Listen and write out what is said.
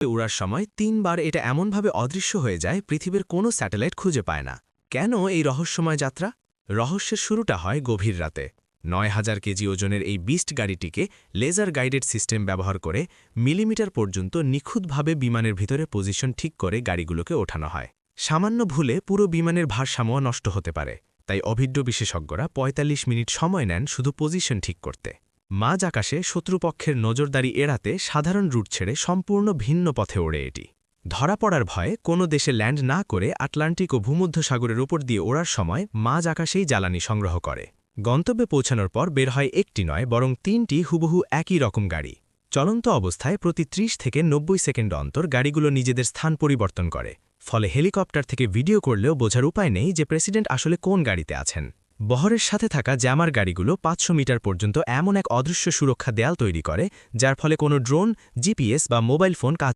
উড়ার সময় ৩ বার এটা এমনভাবে অদৃশ্য হয়ে যায় পৃথিবীর কোনো স্যাটেলাইট খুঁজে পায় না। কেন এই রহস্যময় যাত্রা? রহস্যের শুরুটা হয় গভীর রাতে। ৯,০০০ কেজি ওজনের এই বিস্ট গাড়িটিকে লেজার গাইডেড সিস্টেম ব্যবহার করে মিলিমিটার পর্যন্ত নিখুঁতভাবে বিমানের ভিতরে পজিশন ঠিক করে গাড়িগুলোকে ওঠানো হয়। সামান্য ভুলে পুরো বিমানের ভারসাম্য নষ্ট হতে পারে, তাই অভিজ্ঞ বিশেষজ্ঞরা ৪৫ মিনিট সময় নেন শুধু পজিশন ঠিক করতে। মাঝ আকাশে শত্রুপক্ষের নজরদারি এড়াতে সাধারণ রুট ছেড়ে সম্পূর্ণ ভিন্ন পথে ওড়ে এটি। ধরা পড়ার ভয়ে কোনো দেশে ল্যান্ড না করে আটলান্টিক ও ভূমধ্যসাগরের উপর দিয়ে ওড়ার সময় মাঝ আকাশেই জ্বালানি সংগ্রহ করে। গন্তব্যে পৌঁছানোর পর বের হয় একটি নয় বরং ৩টি হুবহু একই রকম গাড়ি। চলন্ত অবস্থায় প্রতি ৩০ থেকে ৯০ সেকেন্ড অন্তর গাড়িগুলো নিজেদের স্থান পরিবর্তন করে, ফলে হেলিকপ্টার থেকে ভিডিও করলেও বোঝার উপায় নেই যে প্রেসিডেন্ট আসলে কোন গাড়িতে আছেন। বহরের সাথে থাকা জ্যামার গাড়িগুলো ৫০০ মিটার পর্যন্ত এমন এক অদৃশ্য সুরক্ষা দেয়াল তৈরি করে, যার ফলে কোনো ড্রোন, জিপিএস বা মোবাইল ফোন কাজ